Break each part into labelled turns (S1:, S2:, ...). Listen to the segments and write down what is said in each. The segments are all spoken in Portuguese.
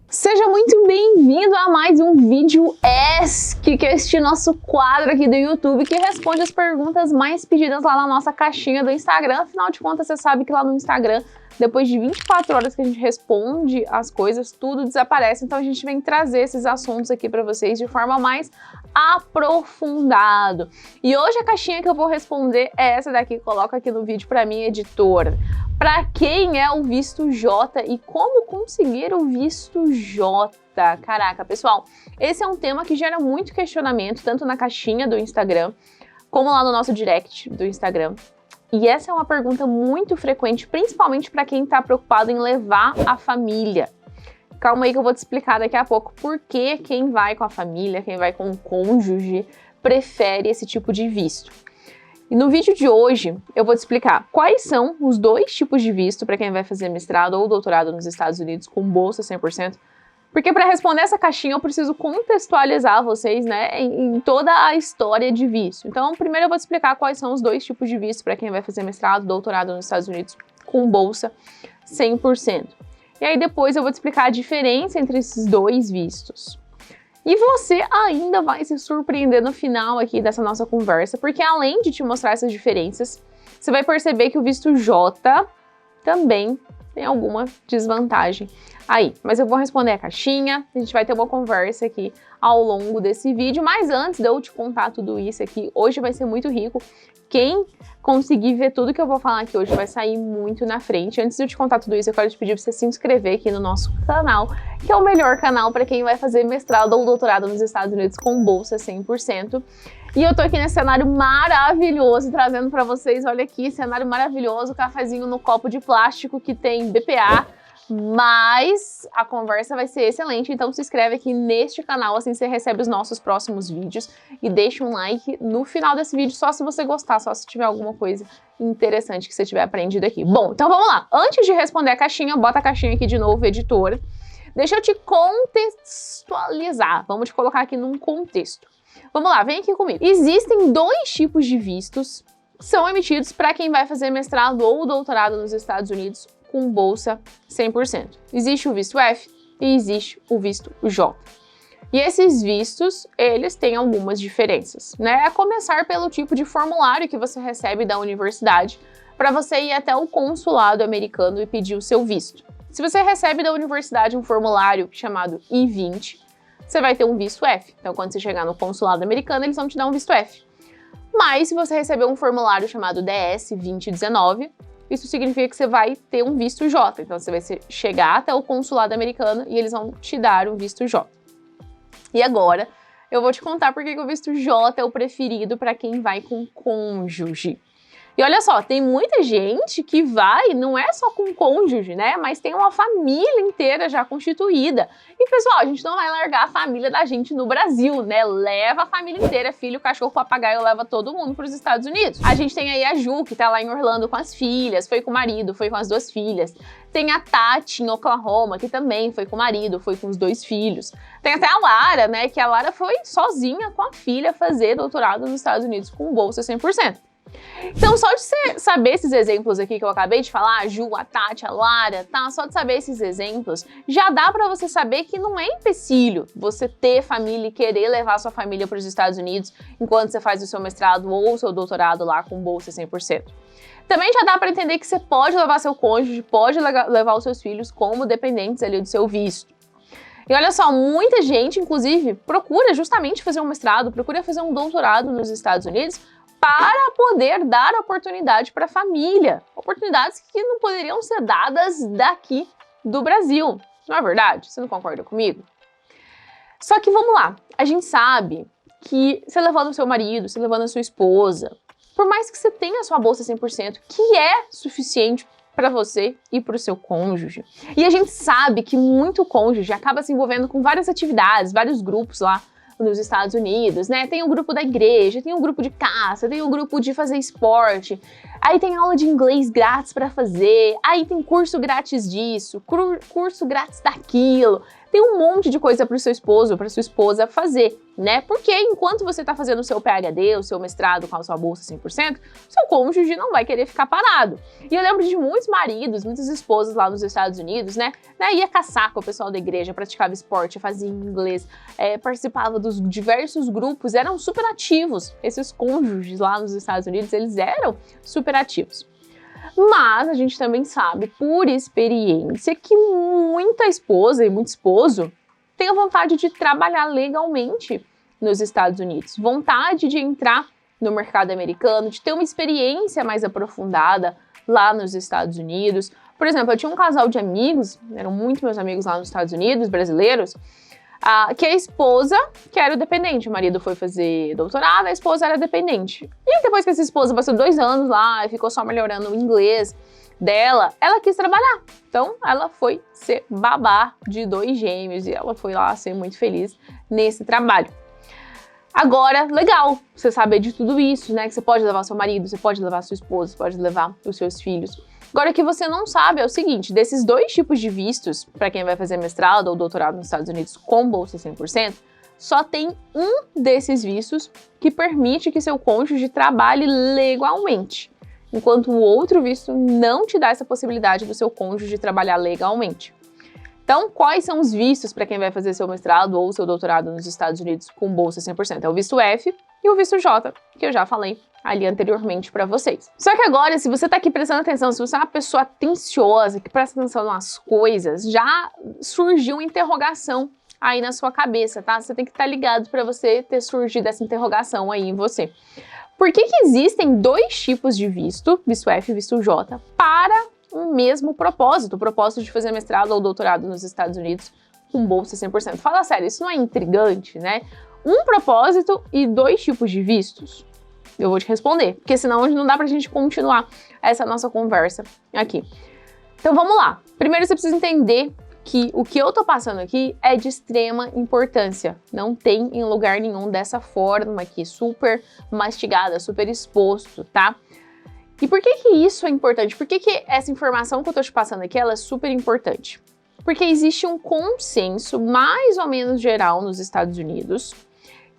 S1: Seja muito bem-vindo a mais um vídeo Ask, que é este nosso quadro aqui do YouTube que responde as perguntas mais pedidas lá na nossa caixinha do Instagram. Afinal de contas, você sabe que lá no Instagram, depois de 24 horas que a gente responde as coisas, tudo desaparece. Então a gente vem trazer esses assuntos aqui para vocês de forma mais aprofundada. E hoje a caixinha que eu vou responder é essa daqui. Coloca aqui no vídeo para mim, editora. Para quem é o visto J e como conseguir o visto J? Caraca, pessoal, esse é um tema que gera muito questionamento, tanto na caixinha do Instagram, como lá no nosso direct do Instagram. E essa é uma pergunta muito frequente, principalmente para quem está preocupado em levar a família. Calma aí que eu vou te explicar daqui a pouco por que quem vai com a família, quem vai com o cônjuge, prefere esse tipo de visto. E no vídeo de hoje eu vou te explicar quais são os dois tipos de visto para quem vai fazer mestrado ou doutorado nos Estados Unidos com bolsa 100%. Porque para responder essa caixinha eu preciso contextualizar vocês, né, em toda a história de visto. Então, primeiro eu vou te explicar quais são os dois tipos de visto para quem vai fazer mestrado, doutorado nos Estados Unidos com bolsa 100%. E aí depois eu vou te explicar a diferença entre esses dois vistos. E você ainda vai se surpreender no final aqui dessa nossa conversa, porque além de te mostrar essas diferenças, você vai perceber que o visto J também tem alguma desvantagem aí. Mas eu vou responder a caixinha, a gente vai ter uma conversa aqui ao longo desse vídeo, mas antes de eu te contar tudo isso aqui, hoje vai ser muito rico. Quem conseguir ver tudo que eu vou falar aqui hoje vai sair muito na frente. Antes de eu te contar tudo isso, eu quero te pedir para você se inscrever aqui no nosso canal, que é o melhor canal para quem vai fazer mestrado ou doutorado nos Estados Unidos com bolsa 100%. E eu tô aqui nesse cenário maravilhoso, trazendo para vocês, olha aqui, cenário maravilhoso, cafezinho no copo de plástico que tem BPA, mas a conversa vai ser excelente, então se inscreve aqui neste canal, assim você recebe os nossos próximos vídeos e deixa um like no final desse vídeo, só se você gostar, só se tiver alguma coisa interessante que você tiver aprendido aqui. Bom, então vamos lá. Antes de responder a caixinha, bota a caixinha aqui de novo, editora. Deixa eu te contextualizar, vamos te colocar aqui num contexto. Vamos lá, vem aqui comigo. Existem dois tipos de vistos que são emitidos para quem vai fazer mestrado ou doutorado nos Estados Unidos com bolsa 100%. Existe o visto F e existe o visto J. E esses vistos, eles têm algumas diferenças, né? A começar pelo tipo de formulário que você recebe da universidade para você ir até o consulado americano e pedir o seu visto. Se você recebe da universidade um formulário chamado I-20, você vai ter um visto F. Então, quando você chegar no consulado americano, eles vão te dar um visto F. Mas, se você receber um formulário chamado DS-2019, isso significa que você vai ter um visto J. Então, você vai chegar até o consulado americano e eles vão te dar um visto J. E agora, eu vou te contar por que o visto J é o preferido para quem vai com cônjuge. E olha só, tem muita gente que vai, não é só com cônjuge, né? Mas tem uma família inteira já constituída. E pessoal, a gente não vai largar a família da gente no Brasil, né? Leva a família inteira, filho, cachorro, papagaio, leva todo mundo para os Estados Unidos. A gente tem aí a Ju, que tá lá em Orlando com as filhas, foi com o marido, foi com as duas filhas. Tem a Tati em Oklahoma, que também foi com o marido, foi com os dois filhos. Tem até a Lara, né? Que a Lara foi sozinha com a filha fazer doutorado nos Estados Unidos com bolsa 100%. Então, só de você saber esses exemplos aqui que eu acabei de falar, a Ju, a Tati, a Lara, tá? Só de saber esses exemplos, já dá pra você saber que não é empecilho você ter família e querer levar sua família para os Estados Unidos enquanto você faz o seu mestrado ou o seu doutorado lá com bolsa 100%. Também já dá pra entender que você pode levar seu cônjuge, pode levar os seus filhos como dependentes ali do seu visto. E olha só, muita gente, inclusive, procura justamente fazer um mestrado, procura fazer um doutorado nos Estados Unidos para poder dar oportunidade para a família. Oportunidades que não poderiam ser dadas daqui do Brasil. Não é verdade? Você não concorda comigo? Só que vamos lá, a gente sabe que você levando o seu marido, você levando a sua esposa, por mais que você tenha a sua bolsa 100%, que é suficiente para você e para o seu cônjuge. E a gente sabe que muito cônjuge acaba se envolvendo com várias atividades, vários grupos lá nos Estados Unidos, né? Tem o grupo da igreja, tem o grupo de caça, tem o grupo de fazer esporte, aí tem aula de inglês grátis para fazer, aí tem curso grátis disso, curso grátis daquilo, tem um monte de coisa para o seu esposo, para sua esposa fazer, né? Porque enquanto você está fazendo o seu PhD, o seu mestrado com a sua bolsa 100%, seu cônjuge não vai querer ficar parado. E eu lembro de muitos maridos, muitas esposas lá nos Estados Unidos, né? Ia caçar com o pessoal da igreja, praticava esporte, fazia inglês, participava dos diversos grupos, eram super ativos. Esses cônjuges lá nos Estados Unidos, eles eram super ativos. Mas a gente também sabe, por experiência, que muita esposa e muito esposo tem a vontade de trabalhar legalmente nos Estados Unidos, vontade de entrar no mercado americano, de ter uma experiência mais aprofundada lá nos Estados Unidos. Por exemplo, eu tinha um casal de amigos, eram muito meus amigos lá nos Estados Unidos, brasileiros, que a esposa, que era o dependente, o marido foi fazer doutorado, a esposa era dependente. E depois que essa esposa passou 2 anos lá e ficou só melhorando o inglês dela, ela quis trabalhar. Então, ela foi ser babá de 2 gêmeos e ela foi lá ser muito feliz nesse trabalho. Agora, legal você saber de tudo isso, né? Que você pode levar seu marido, você pode levar sua esposa, você pode levar os seus filhos. Agora, o que você não sabe é o seguinte, desses 2 tipos de vistos, para quem vai fazer mestrado ou doutorado nos Estados Unidos com bolsa 100%, só tem um desses vistos que permite que seu cônjuge trabalhe legalmente, enquanto o outro visto não te dá essa possibilidade do seu cônjuge trabalhar legalmente. Então, quais são os vistos para quem vai fazer seu mestrado ou seu doutorado nos Estados Unidos com bolsa 100%? É o visto F e o visto J, que eu já falei ali anteriormente para vocês. Só que agora, se você tá aqui prestando atenção, se você é uma pessoa atenciosa, que presta atenção nas coisas, já surgiu uma interrogação aí na sua cabeça, tá? Você tem que estar ligado para você ter surgido essa interrogação aí em você. Por que existem 2 tipos de visto F e visto J, para o mesmo propósito, o propósito de fazer mestrado ou doutorado nos Estados Unidos com bolsa 100%? Fala sério, isso não é intrigante, né? Um propósito e 2 tipos de vistos? Eu vou te responder, porque senão não dá pra gente continuar essa nossa conversa aqui. Então vamos lá. Primeiro você precisa entender que o que eu tô passando aqui é de extrema importância. Não tem em lugar nenhum dessa forma aqui, super mastigada, super exposto, tá? E por que isso é importante? Por que essa informação que eu tô te passando aqui, ela é super importante? Porque existe um consenso mais ou menos geral nos Estados Unidos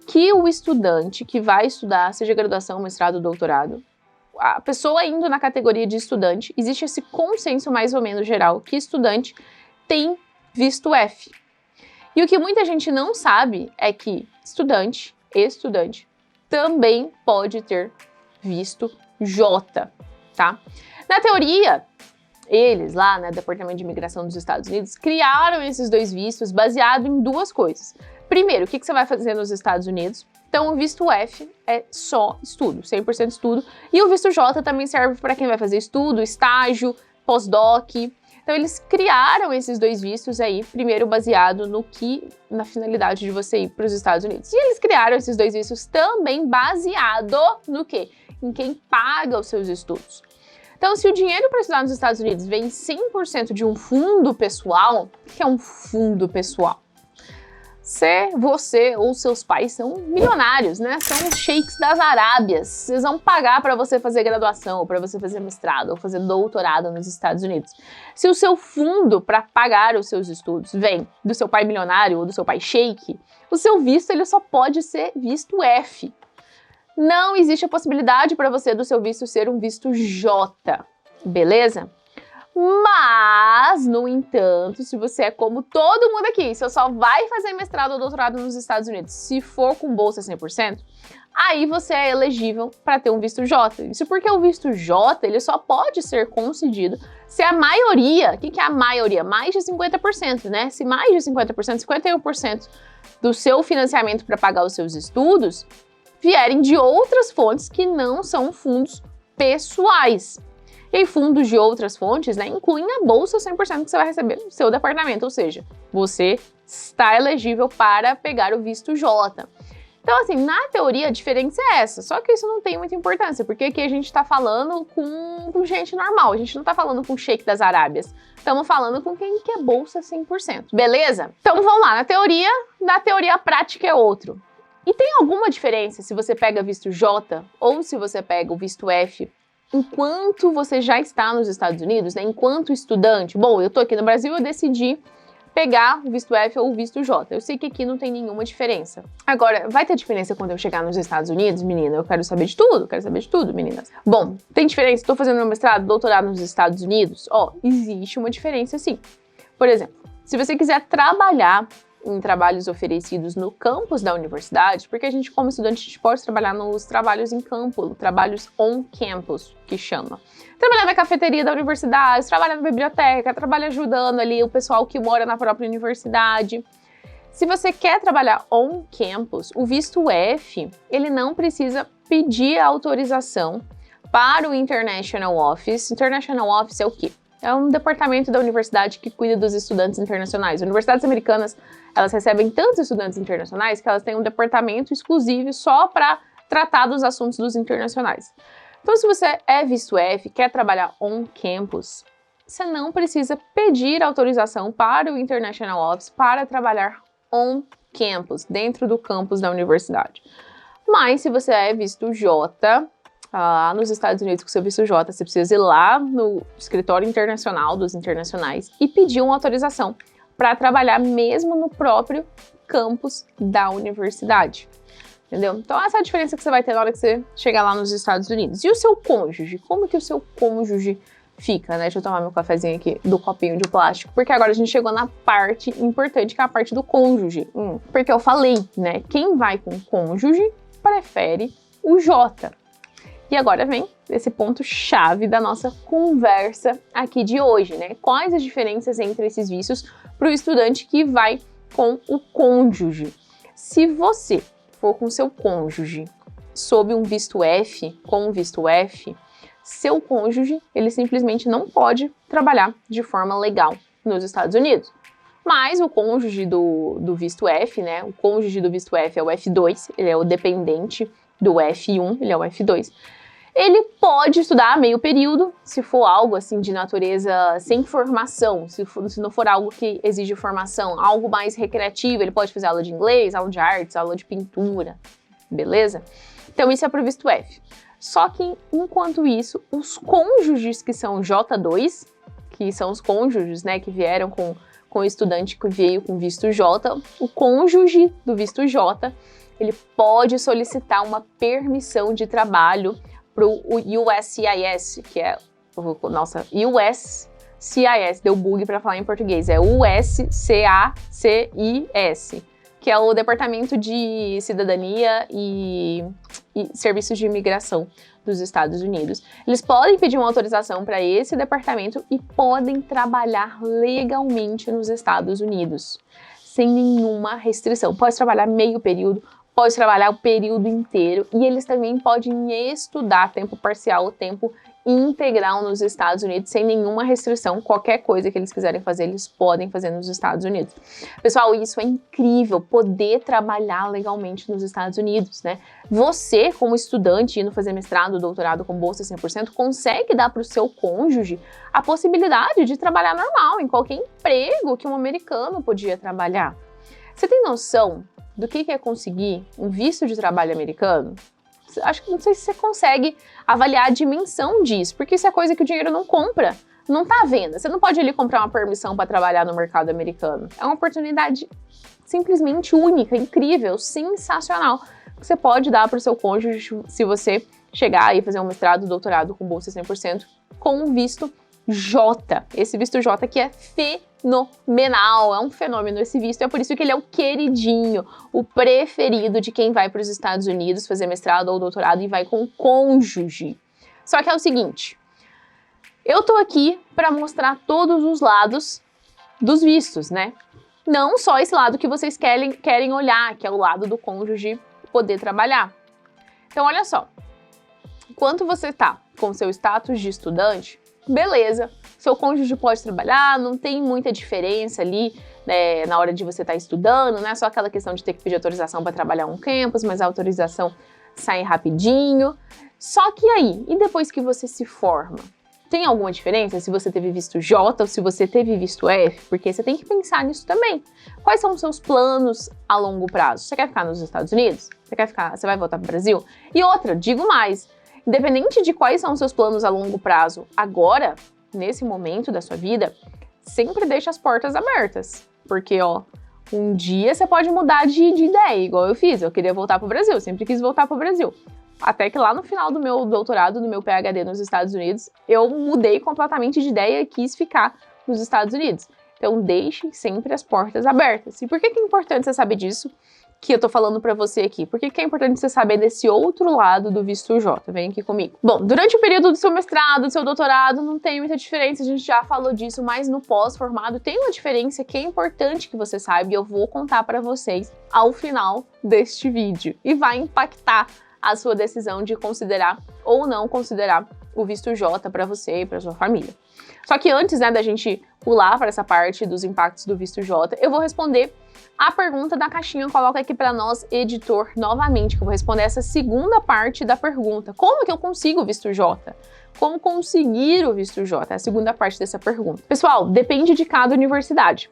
S1: que o estudante que vai estudar, seja graduação, mestrado, doutorado, a pessoa indo na categoria de estudante, existe esse consenso mais ou menos geral que estudante tem visto F. E o que muita gente não sabe é que estudante também pode ter visto J, tá? Na teoria, eles lá, né, Departamento de Imigração dos Estados Unidos, criaram esses 2 vistos baseado em 2 coisas. Primeiro, o que você vai fazer nos Estados Unidos? Então, o visto F é só estudo, 100% estudo. E o visto J também serve para quem vai fazer estudo, estágio, pós-doc. Então, eles criaram esses 2 vistos aí, primeiro baseado na finalidade de você ir para os Estados Unidos. E eles criaram esses 2 vistos também baseado no quê? Em quem paga os seus estudos. Então, se o dinheiro para estudar nos Estados Unidos vem 100% de um fundo pessoal, o que é um fundo pessoal? Você ou seus pais são milionários, né? São os sheiks das Arábias. Vocês vão pagar para você fazer graduação, ou para você fazer mestrado, ou fazer doutorado nos Estados Unidos. Se o seu fundo para pagar os seus estudos vem do seu pai milionário ou do seu pai sheik, o seu visto ele só pode ser visto F. Não existe a possibilidade para você do seu visto ser um visto J, beleza? Mas, no entanto, se você é como todo mundo aqui, você só vai fazer mestrado ou doutorado nos Estados Unidos se for com bolsa 100%, aí você é elegível para ter um visto J. Isso porque o visto J ele só pode ser concedido se a maioria, o que é a maioria? Mais de 50%, né? Se mais de 50%, 51% do seu financiamento para pagar os seus estudos vierem de outras fontes que não são fundos pessoais. E fundos de outras fontes, né, incluem a bolsa 100% que você vai receber no seu departamento, ou seja, você está elegível para pegar o visto J. Então, assim, na teoria a diferença é essa, só que isso não tem muita importância, porque aqui a gente está falando com gente normal, a gente não está falando com o sheik das Arábias, estamos falando com quem quer bolsa 100%, beleza? Então vamos lá, na teoria a prática é outro. E tem alguma diferença se você pega visto J ou se você pega o visto F enquanto você já está nos Estados Unidos, né? Enquanto estudante? Bom, eu tô aqui no Brasil, eu decidi pegar o visto F ou o visto J. Eu sei que aqui não tem nenhuma diferença. Agora, vai ter diferença quando eu chegar nos Estados Unidos, menina? Eu quero saber de tudo, meninas. Bom, tem diferença? Estou fazendo meu mestrado, doutorado nos Estados Unidos? Ó, existe uma diferença sim. Por exemplo, se você quiser trabalhar em trabalhos oferecidos no campus da universidade, porque a gente, como estudante, a gente pode trabalhar nos trabalhos em campo, trabalhos on campus, que chama. Trabalhar na cafeteria da universidade, trabalhar na biblioteca, trabalhar ajudando ali o pessoal que mora na própria universidade. Se você quer trabalhar on campus, o visto F, ele não precisa pedir autorização para o International Office. International Office é o quê? É um departamento da universidade que cuida dos estudantes internacionais. Universidades americanas, elas recebem tantos estudantes internacionais que elas têm um departamento exclusivo só para tratar dos assuntos dos internacionais. Então, se você é visto F, quer trabalhar on campus, você não precisa pedir autorização para o International Office para trabalhar on campus, dentro do campus da universidade. Mas, se você é visto J, lá nos Estados Unidos, com seu visto J, você precisa ir lá no escritório internacional dos internacionais e pedir uma autorização para trabalhar mesmo no próprio campus da universidade. Entendeu? Então essa é a diferença que você vai ter na hora que você chegar lá nos Estados Unidos. E o seu cônjuge? Como que o seu cônjuge fica, né? Deixa eu tomar meu cafezinho aqui do copinho de plástico, porque agora a gente chegou na parte importante, que é a parte do cônjuge. Porque eu falei, né? Quem vai com cônjuge prefere o J. E agora vem esse ponto-chave da nossa conversa aqui de hoje, né? Quais as diferenças entre esses vistos para o estudante que vai com o cônjuge? Se você for com seu cônjuge sob um visto F, com um visto F, seu cônjuge, ele simplesmente não pode trabalhar de forma legal nos Estados Unidos. Mas o cônjuge do visto F, né? O cônjuge do visto F é o F2, ele é o dependente do F1, ele é o F2. Ele pode estudar meio período, se for algo assim de natureza sem formação, se não for algo que exige formação, algo mais recreativo, ele pode fazer aula de inglês, aula de artes, aula de pintura, beleza? Então isso é para o visto F. Só que, enquanto isso, os cônjuges que são J2, que são os cônjuges, né, que vieram com o estudante que veio com visto J, o cônjuge do visto J, ele pode solicitar uma permissão de trabalho para o USCIS, que é, nossa, USCIS, deu bug para falar em português, é USCACIS, que é o Departamento de Cidadania e Serviços de Imigração dos Estados Unidos. Eles podem pedir uma autorização para esse departamento e podem trabalhar legalmente nos Estados Unidos, sem nenhuma restrição. Pode trabalhar meio período, pode trabalhar o período inteiro e eles também podem estudar tempo parcial ou tempo integral nos Estados Unidos sem nenhuma restrição. Qualquer coisa que eles quiserem fazer, eles podem fazer nos Estados Unidos. Pessoal, isso é incrível, poder trabalhar legalmente nos Estados Unidos, né? Você, como estudante, indo fazer mestrado, doutorado com bolsa 100%, consegue dar para o seu cônjuge a possibilidade de trabalhar normal, em qualquer emprego que um americano podia trabalhar. Você tem noção do que é conseguir um visto de trabalho americano? Acho que não sei se você consegue avaliar a dimensão disso, porque isso é coisa que o dinheiro não compra, não tá à venda. Você não pode ali comprar uma permissão para trabalhar no mercado americano. É uma oportunidade simplesmente única, incrível, sensacional, que você pode dar para o seu cônjuge se você chegar e fazer um mestrado, doutorado com bolsa 100% com o visto J. Esse visto J que é fenomenal, é um fenômeno esse visto, é por isso que ele é o queridinho, o preferido de quem vai para os Estados Unidos fazer mestrado ou doutorado e vai com cônjuge. Só que é o seguinte, eu tô aqui para mostrar todos os lados dos vistos, né? Não só esse lado que vocês querem olhar, que é o lado do cônjuge poder trabalhar. Então olha só, enquanto você tá com seu status de estudante, beleza, seu cônjuge pode trabalhar, não tem muita diferença ali, né, na hora de você estar estudando, não é só aquela questão de ter que pedir autorização para trabalhar um campus, mas a autorização sai rapidinho. Só que aí, e depois que você se forma? Tem alguma diferença se você teve visto J ou se você teve visto F? Porque você tem que pensar nisso também. Quais são os seus planos a longo prazo? Você quer ficar nos Estados Unidos? Você vai voltar para o Brasil? E outra, digo mais, independente de quais são os seus planos a longo prazo, agora, nesse momento da sua vida, sempre deixe as portas abertas. Porque, ó, um dia você pode mudar de ideia, igual eu fiz. Eu queria voltar pro Brasil, sempre quis voltar pro Brasil. Até que lá no final do meu doutorado, do meu PhD nos Estados Unidos, eu mudei completamente de ideia e quis ficar nos Estados Unidos. Então, deixem sempre as portas abertas. E por que é importante você saber disso? Que eu tô falando pra você aqui. Por que é importante você saber desse outro lado do visto J? Vem aqui comigo. Bom, durante o período do seu mestrado, do seu doutorado, não tem muita diferença, a gente já falou disso, mas no pós-formado tem uma diferença que é importante que você saiba e eu vou contar pra vocês ao final deste vídeo. E vai impactar a sua decisão de considerar ou não considerar o visto J pra você e pra sua família. Só que antes, né, da gente pular para essa parte dos impactos do visto J, eu vou responder a pergunta da caixinha. Coloca aqui para nós, editor, novamente, que eu vou responder essa segunda parte da pergunta. Como que eu consigo o visto J? Como conseguir o visto J? É a segunda parte dessa pergunta. Pessoal, depende de cada universidade.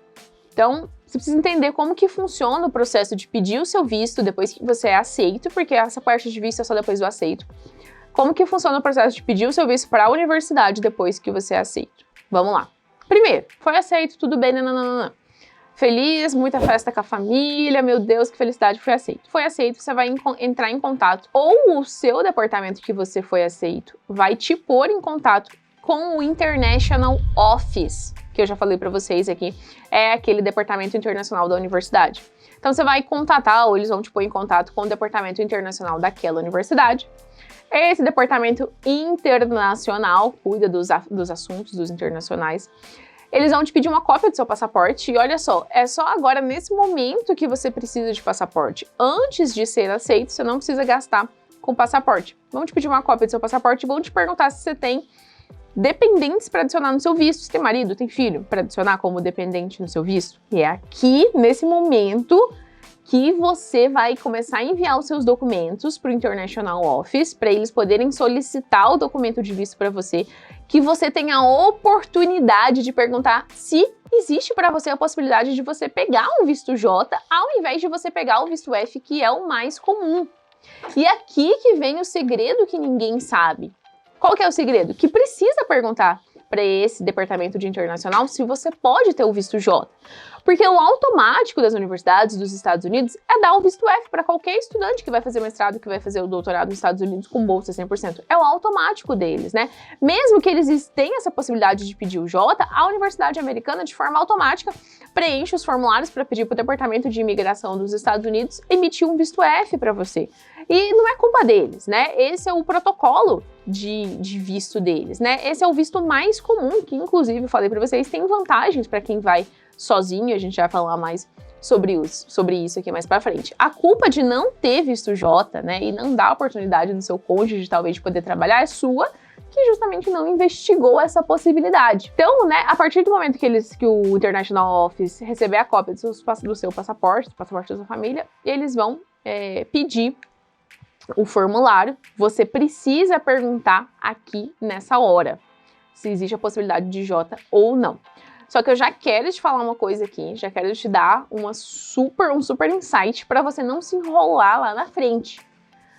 S1: Então, você precisa entender como que funciona o processo de pedir o seu visto depois que você é aceito, porque essa parte de visto é só depois do aceito. Como que funciona o processo de pedir o seu visto para a universidade depois que você é aceito? Vamos lá. Primeiro, foi aceito, tudo bem, nananana. Feliz, muita festa com a família, meu Deus, que felicidade, foi aceito. Foi aceito, você vai entrar em contato, ou o seu departamento que você foi aceito vai te pôr em contato com o International Office, que eu já falei para vocês aqui, é aquele departamento internacional da universidade. Então você vai contatar, ou eles vão te pôr em contato com o departamento internacional daquela universidade. Esse departamento internacional cuida dos assuntos dos internacionais. Eles vão te pedir uma cópia do seu passaporte e olha só, é só agora nesse momento que você precisa de passaporte. Antes de ser aceito, você não precisa gastar com passaporte. Vão te pedir uma cópia do seu passaporte e vão te perguntar se você tem dependentes para adicionar no seu visto. Se tem marido, tem filho para adicionar como dependente no seu visto. E é aqui, nesse momento, que você vai começar a enviar os seus documentos para o International Office, para eles poderem solicitar o documento de visto para você, que você tenha a oportunidade de perguntar se existe para você a possibilidade de você pegar um visto J, ao invés de você pegar o visto F, que é o mais comum. E aqui que vem o segredo que ninguém sabe. Qual que é o segredo? Que precisa perguntar para esse departamento de internacional se você pode ter o visto J. Porque o automático das universidades dos Estados Unidos é dar o visto F para qualquer estudante que vai fazer mestrado, que vai fazer o doutorado nos Estados Unidos com bolsa 100%. É o automático deles, né? Mesmo que eles tenham essa possibilidade de pedir o J, a universidade americana, de forma automática, preenche os formulários para pedir para o Departamento de Imigração dos Estados Unidos emitir um visto F para você. E não é culpa deles, né? Esse é o protocolo de visto deles, né? Esse é o visto mais comum, que inclusive, eu falei para vocês, tem vantagens para quem vai sozinho, a gente vai falar mais sobre isso aqui mais pra frente. A culpa de não ter visto J, né, e não dar a oportunidade do seu cônjuge, talvez, de poder trabalhar, é sua, que justamente não investigou essa possibilidade. Então, né, a partir do momento que o International Office receber a cópia do seu passaporte, do passaporte da sua família, eles vão pedir o formulário. Você precisa perguntar aqui nessa hora se existe a possibilidade de J ou não. Só que eu já quero te falar uma coisa aqui, já quero te dar um super insight para você não se enrolar lá na frente.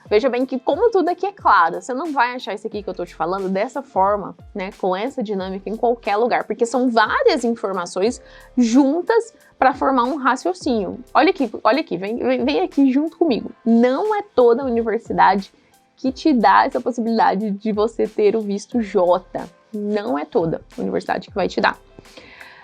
S1: Veja bem que como tudo aqui é claro, você não vai achar isso aqui que eu tô te falando dessa forma, né, com essa dinâmica em qualquer lugar, porque são várias informações juntas para formar um raciocínio. Olha aqui, vem aqui junto comigo. Não é toda universidade que te dá essa possibilidade de você ter o visto J. Não é toda universidade que vai te dar.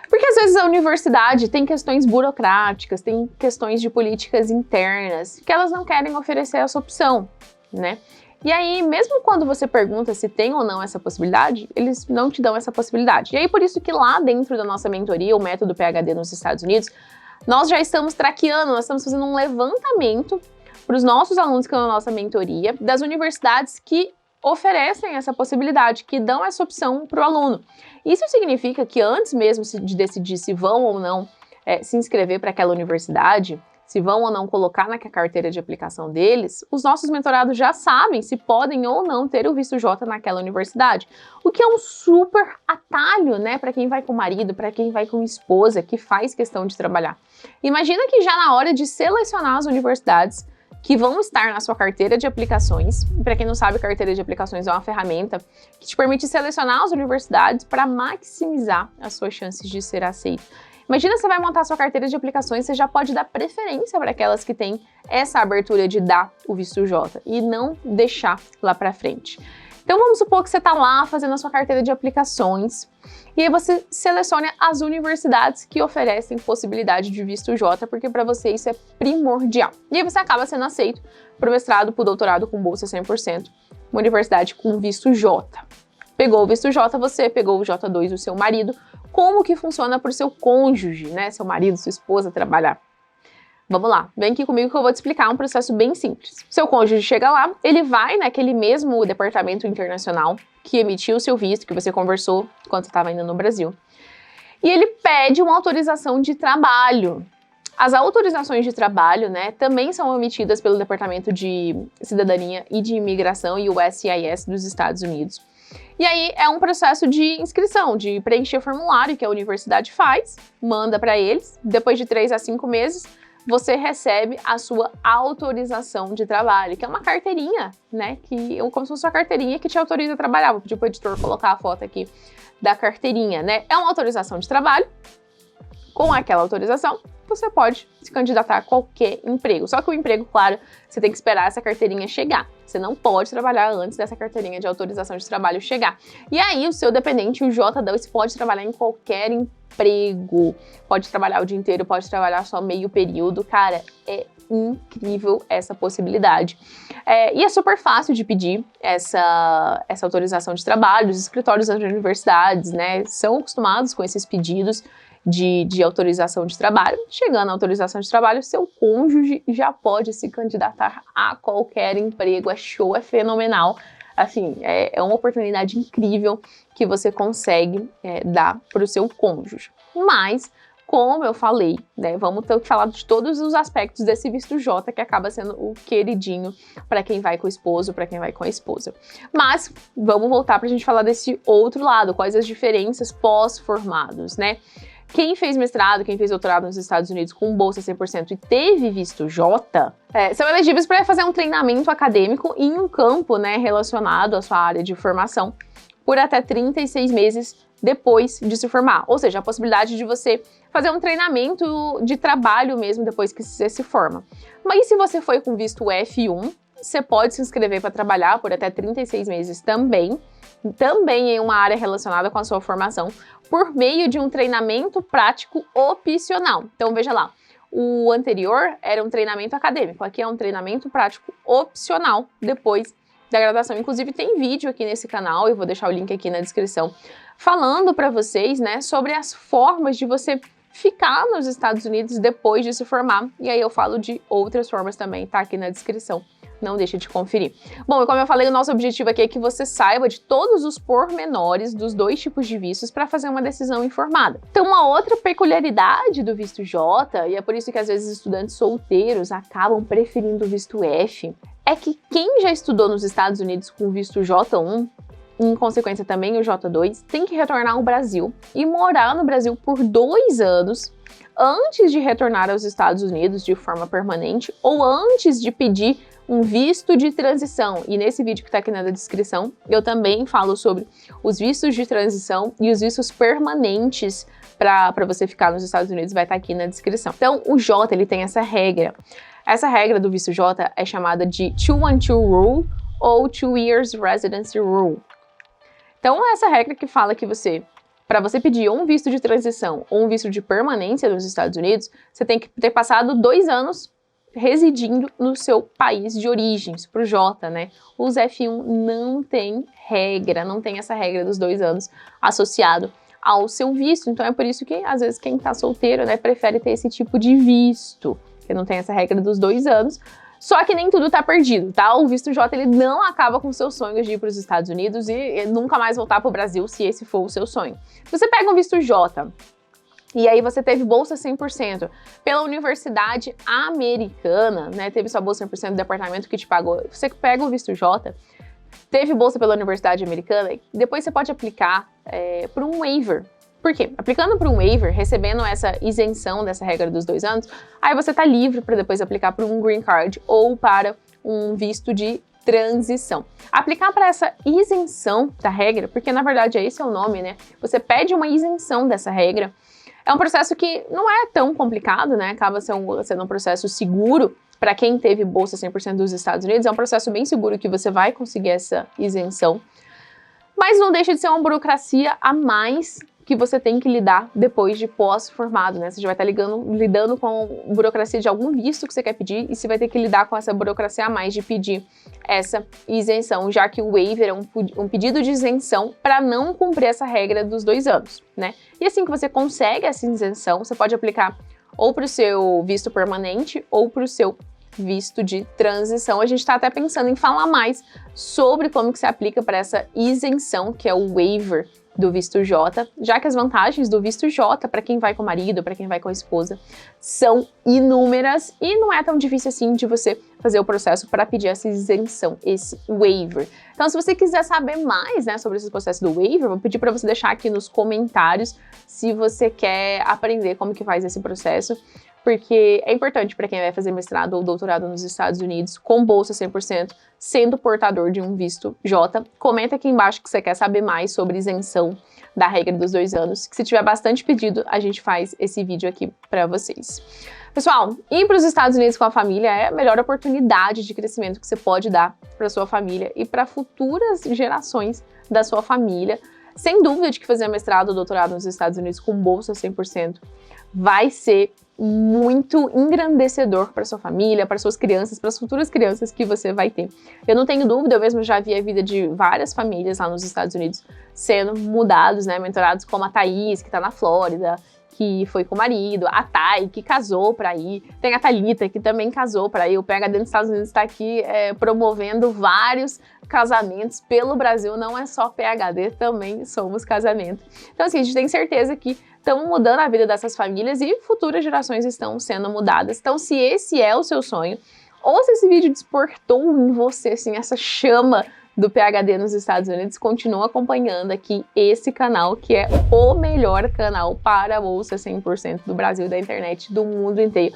S1: Porque às vezes a universidade tem questões burocráticas, tem questões de políticas internas, que elas não querem oferecer essa opção, né? E aí, mesmo quando você pergunta se tem ou não essa possibilidade, eles não te dão essa possibilidade. E aí, por isso que lá dentro da nossa mentoria, o método PhD nos Estados Unidos, nós já estamos traqueando, nós estamos fazendo um levantamento para os nossos alunos que estão na nossa mentoria, das universidades que oferecem essa possibilidade, que dão essa opção para o aluno. Isso significa que antes mesmo de decidir se vão ou não se inscrever para aquela universidade, se vão ou não colocar na carteira de aplicação deles, os nossos mentorados já sabem se podem ou não ter o visto J naquela universidade. O que é um super atalho, né, para quem vai com marido, para quem vai com esposa, que faz questão de trabalhar. Imagina que já na hora de selecionar as universidades que vão estar na sua carteira de aplicações. Para quem não sabe, carteira de aplicações é uma ferramenta que te permite selecionar as universidades para maximizar as suas chances de ser aceito. Imagina você vai montar sua carteira de aplicações, você já pode dar preferência para aquelas que têm essa abertura de dar o visto J e não deixar lá para frente. Então vamos supor que você está lá fazendo a sua carteira de aplicações e aí você seleciona as universidades que oferecem possibilidade de visto J, porque para você isso é primordial. E aí você acaba sendo aceito para o mestrado, para o doutorado com bolsa 100%, uma universidade com visto J. Pegou o visto J, você pegou o J2 do seu marido. Como que funciona para o seu cônjuge, né? Seu marido, sua esposa trabalhar? Vamos lá, vem aqui comigo que eu vou te explicar um processo bem simples. Seu cônjuge chega lá, ele vai naquele mesmo departamento internacional que emitiu o seu visto, que você conversou quando você estava indo no Brasil, e ele pede uma autorização de trabalho. As autorizações de trabalho, né, também são emitidas pelo Departamento de Cidadania e de Imigração e o USCIS dos Estados Unidos. E aí é um processo de inscrição, de preencher o formulário que a universidade faz, manda para eles, depois de 3 a 5 meses, você recebe a sua autorização de trabalho, que é uma carteirinha, né? Como se fosse uma carteirinha que te autoriza a trabalhar. Vou pedir para o editor colocar a foto aqui da carteirinha, né? É uma autorização de trabalho. Com aquela autorização, você pode se candidatar a qualquer emprego. Só que o emprego, claro, você tem que esperar essa carteirinha chegar. Você não pode trabalhar antes dessa carteirinha de autorização de trabalho chegar. E aí, o seu dependente, o J2, pode trabalhar em qualquer emprego. Pode trabalhar o dia inteiro, pode trabalhar só meio período. Cara, é incrível essa possibilidade. E é super fácil de pedir essa autorização de trabalho. Os escritórios das universidades, né, são acostumados com esses pedidos de autorização de trabalho. Chegando à autorização de trabalho, seu cônjuge já pode se candidatar a qualquer emprego. É show, é fenomenal. Assim, é uma oportunidade incrível que você consegue dar para o seu cônjuge. Mas, como eu falei, né, vamos ter que falar de todos os aspectos desse visto J, que acaba sendo o queridinho para quem vai com o esposo, para quem vai com a esposa. Mas, vamos voltar para a gente falar desse outro lado, quais as diferenças pós-formados, né? Quem fez mestrado, quem fez doutorado nos Estados Unidos com bolsa 100% e teve visto J, são elegíveis para fazer um treinamento acadêmico em um campo, né, relacionado à sua área de formação por até 36 meses depois de se formar. Ou seja, a possibilidade de você fazer um treinamento de trabalho mesmo depois que você se forma. Mas se você foi com visto F1, você pode se inscrever para trabalhar por até 36 meses também em uma área relacionada com a sua formação, por meio de um treinamento prático opcional. Então, veja lá, o anterior era um treinamento acadêmico, aqui é um treinamento prático opcional depois da graduação. Inclusive, tem vídeo aqui nesse canal, eu vou deixar o link aqui na descrição, falando para vocês, né, sobre as formas de você ficar nos Estados Unidos depois de se formar. E aí eu falo de outras formas também, tá aqui na descrição. Não deixe de conferir. Bom, e como eu falei, o nosso objetivo aqui é que você saiba de todos os pormenores dos 2 tipos de vistos para fazer uma decisão informada. Então, uma outra peculiaridade do visto J, e é por isso que às vezes estudantes solteiros acabam preferindo o visto F, é que quem já estudou nos Estados Unidos com o visto J1, em consequência também o J2, tem que retornar ao Brasil e morar no Brasil por 2 anos antes de retornar aos Estados Unidos de forma permanente ou antes de pedir um visto de transição. E nesse vídeo que está aqui na descrição, eu também falo sobre os vistos de transição e os vistos permanentes para você ficar nos Estados Unidos, vai estar aqui na descrição. Então, o J, ele tem essa regra. Essa regra do visto J é chamada de 212 Rule ou 2 Years Residency Rule. Então, essa regra que fala que para você pedir ou um visto de transição ou um visto de permanência nos Estados Unidos, você tem que ter passado 2 anos residindo no seu país de origem, para o J, né? Os F1 não tem regra, não tem essa regra dos 2 anos associado ao seu visto. Então é por isso que, às vezes, quem tá solteiro, né, prefere ter esse tipo de visto, que não tem essa regra dos 2 anos. Só que nem tudo tá perdido, tá? O visto J, ele não acaba com seus sonhos de ir para os Estados Unidos e nunca mais voltar para o Brasil, se esse for o seu sonho. Você pega um visto J, e aí você teve bolsa 100% pela universidade americana, né? Teve sua bolsa 100% do departamento que te pagou. Você pega o visto J, teve bolsa pela universidade americana, e depois você pode aplicar por um waiver. Por quê? Aplicando por um waiver, recebendo essa isenção dessa regra dos 2 anos, aí você tá livre para depois aplicar por um green card ou para um visto de transição. Aplicar para essa isenção da regra, porque na verdade esse é o nome, né? Você pede uma isenção dessa regra. É um processo que não é tão complicado, né? Acaba sendo um processo seguro para quem teve bolsa 100% dos Estados Unidos. É um processo bem seguro que você vai conseguir essa isenção. Mas não deixa de ser uma burocracia a mais que você tem que lidar depois de pós-formado, né? Você já vai estar lidando com burocracia de algum visto que você quer pedir e você vai ter que lidar com essa burocracia a mais de pedir essa isenção, já que o waiver é um pedido de isenção para não cumprir essa regra dos 2 anos, né? E assim que você consegue essa isenção, você pode aplicar ou para o seu visto permanente ou para o seu visto de transição. A gente está até pensando em falar mais sobre como que se aplica para essa isenção, que é o waiver do visto J, já que as vantagens do visto J para quem vai com o marido, para quem vai com a esposa, são inúmeras e não é tão difícil assim de você fazer o processo para pedir essa isenção, esse waiver. Então, se você quiser saber mais, né, sobre esse processo do waiver, vou pedir para você deixar aqui nos comentários se você quer aprender como que faz esse processo, porque é importante para quem vai fazer mestrado ou doutorado nos Estados Unidos com bolsa 100%, sendo portador de um visto J. Comenta aqui embaixo que você quer saber mais sobre isenção da regra dos 2 anos, que se tiver bastante pedido, a gente faz esse vídeo aqui para vocês. Pessoal, ir para os Estados Unidos com a família é a melhor oportunidade de crescimento que você pode dar para sua família e para futuras gerações da sua família. Sem dúvida de que fazer mestrado ou doutorado nos Estados Unidos com bolsa 100% vai ser muito engrandecedor para sua família, para suas crianças, para as futuras crianças que você vai ter. Eu não tenho dúvida, eu mesmo já vi a vida de várias famílias lá nos Estados Unidos sendo mudados, né, mentorados, como a Thaís, que tá na Flórida, que foi com o marido, a Thay, que casou para ir, tem a Thalita, que também casou para ir. O PhD nos Estados Unidos está aqui promovendo vários casamentos pelo Brasil, não é só PhD, também somos casamento. Então, assim, a gente tem certeza que estamos mudando a vida dessas famílias e futuras gerações estão sendo mudadas. Então, se esse é o seu sonho, ou se esse vídeo despertou em você, assim, essa chama do PhD nos Estados Unidos, continua acompanhando aqui esse canal, que é o melhor canal para a bolsa 100% do Brasil, da internet, do mundo inteiro.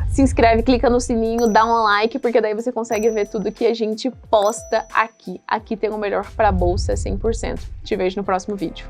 S1: Se inscreve, clica no sininho, dá um like, porque daí você consegue ver tudo que a gente posta aqui. Aqui tem o melhor para a bolsa 100%. Te vejo no próximo vídeo.